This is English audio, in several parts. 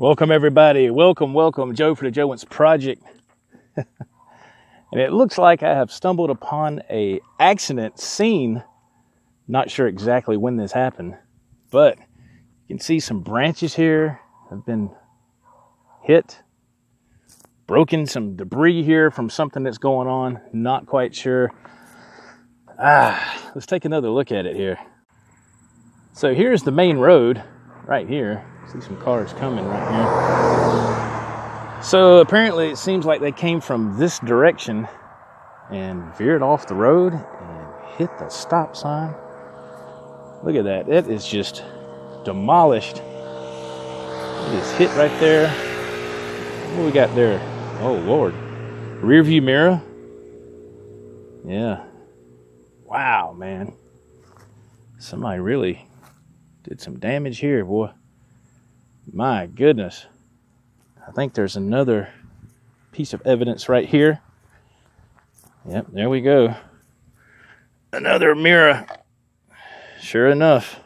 Welcome everybody. Welcome. Joe for the Wentz Project. And it looks like I have stumbled upon a accident scene. Not sure exactly when this happened, but you can see some branches here have been hit, broken, some debris here from something that's going on. Not quite sure. Let's take another look at it here. So here's the main road right here. See some cars coming right here. So apparently it seems like they came from this direction and veered off the road and hit the stop sign. Look at that. It is just demolished. It is hit right there. What we got there? Oh, Lord. Rear view mirror. Yeah. Wow, man. Somebody really did some damage here, boy. My goodness. I think there's another piece of evidence right here. Yep, there we go. Another mirror. Sure enough.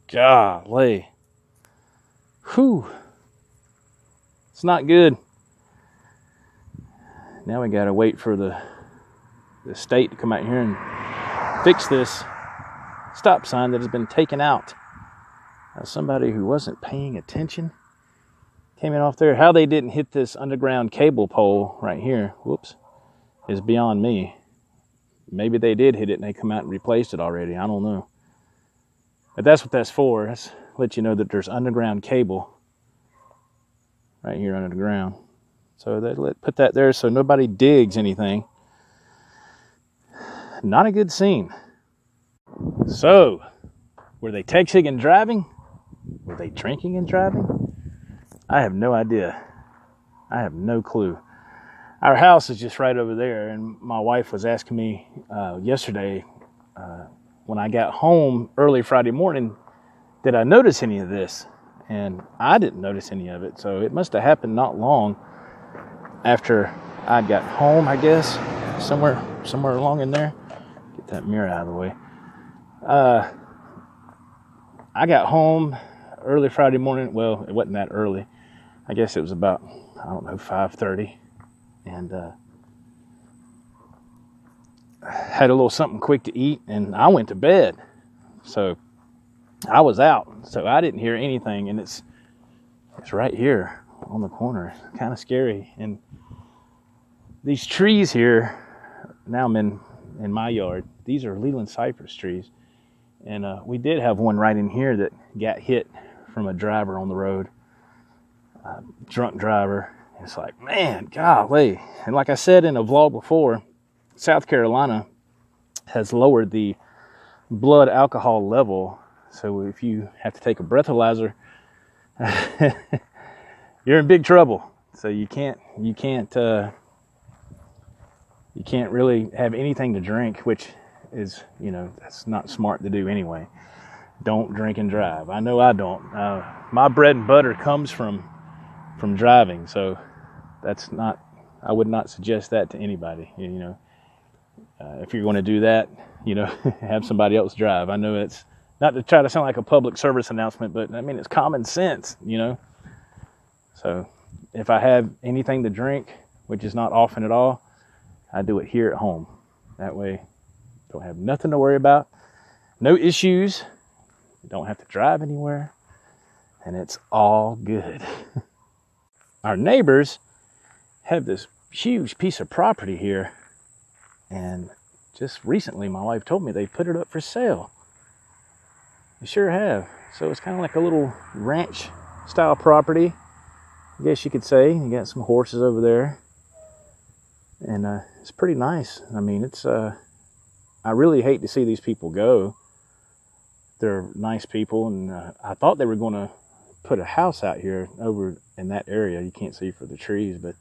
Golly. Whew. It's not good. Now we gotta wait for the state to come out here and fix this stop sign that has been taken out. Somebody who wasn't paying attention came in off there. How they didn't hit this underground cable pole right here, whoops, is beyond me. Maybe they did hit it and they come out and replaced it already. I don't know. But that's what that's for. That's to let you know that there's underground cable right here under the ground. So they put that there so nobody digs anything. Not a good scene. So, were they texting and driving? Were they drinking and driving? I have no idea. I have no clue. Our house is just right over there, and my wife was asking me yesterday when I got home early Friday morning, did I notice any of this? And I didn't notice any of it, so it must have happened not long after I got home, I guess, somewhere along in there. Get that mirror out of the way. I got home early Friday morning. Well, it wasn't that early. I guess it was about, 5:30. And had a little something quick to eat, and I went to bed. So I was out. So I didn't hear anything, and it's right here on the corner. Kind of scary. And these trees here, now I'm in my yard. These are Leland cypress trees. And we did have one right in here that got hit from a driver on the road, drunk driver. It's like, man, golly. And like I said in a vlog before, South Carolina has lowered the blood alcohol level. So if you have to take a breathalyzer, you're in big trouble. So you can't really have anything to drink, which is, that's not smart to do anyway. Don't drink and drive. I know I don't. My bread and butter comes from driving, so I would not suggest that to anybody. If you're going to do that, have somebody else drive. I know it's not to try to sound like a public service announcement, but I mean, it's common sense, So if I have anything to drink, which is not often at all, I do it here at home. That way, don't have nothing to worry about, no issues, don't have to drive anywhere, and it's all good. Our neighbors have this huge piece of property here, and just recently my wife told me they put it up for sale. They sure have. So it's kind of like a little ranch style property, I guess you could say. You got some horses over there, and it's pretty nice. I mean, it's I really hate to see these people go. They're nice people, and I thought they were going to put a house out here over in that area. You can't see for the trees, but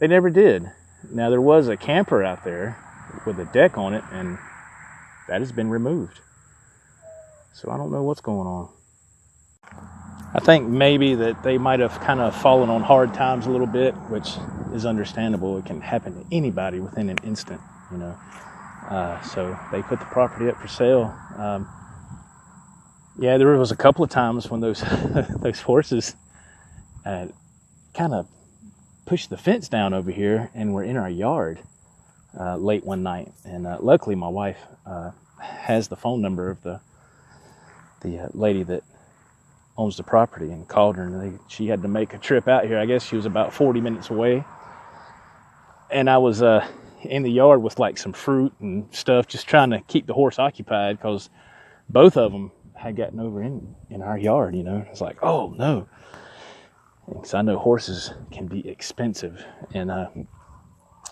they never did. Now, there was a camper out there with a deck on it, and that has been removed. So I don't know what's going on. I think maybe that they might have kind of fallen on hard times a little bit, which is understandable. It can happen to anybody within an instant, So they put the property up for sale. Yeah, there was a couple of times when those those horses kind of pushed the fence down over here, and we're in our yard late one night. And luckily my wife has the phone number of the lady that owns the property, and called her, and she had to make a trip out here. I guess she was about 40 minutes away, and I was in the yard with like some fruit and stuff, just trying to keep the horse occupied, because both of them had gotten over in our yard, you know. It's like, oh no, because I know horses can be expensive, and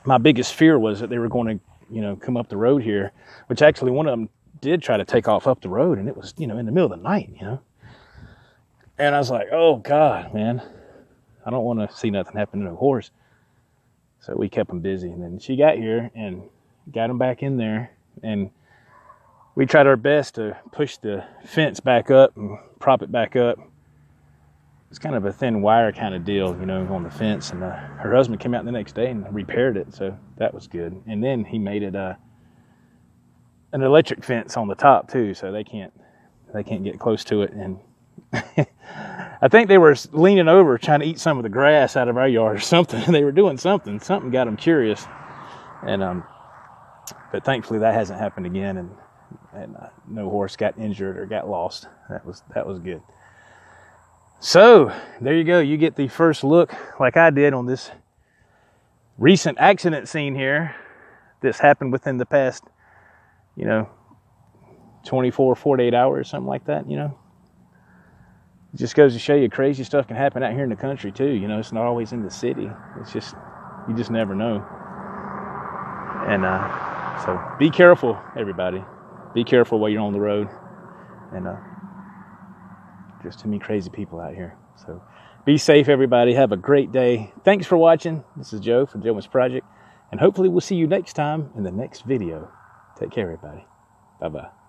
my biggest fear was that they were going to, you know, come up the road here, which actually one of them did try to take off up the road, and it was, you know, in the middle of the night, you know. And I was like, oh God, man, I don't want to see nothing happen to a horse. So we kept them busy. And then she got here and got them back in there. And we tried our best to push the fence back up and prop it back up. It's kind of a thin wire kind of deal, you know, on the fence. And her husband came out the next day and repaired it. So that was good. And then he made it an electric fence on the top too. So they can't get close to it. And I think they were leaning over trying to eat some of the grass out of our yard or something. They were doing something got them curious, and but thankfully that hasn't happened again, and no horse got injured or got lost. That was good. So there you go, you get the first look, like I did, on this recent accident scene here. This happened within the past, you know, 24 48 hours, something like that, you know. It just goes to show you crazy stuff can happen out here in the country too. You know, it's not always in the city. It's just, you just never know. And so be careful, everybody. Be careful while you're on the road. And just too many crazy people out here. So be safe, everybody. Have a great day. Thanks for watching. This is Joe from Joe Wentz Project. And hopefully we'll see you next time in the next video. Take care, everybody. Bye-bye.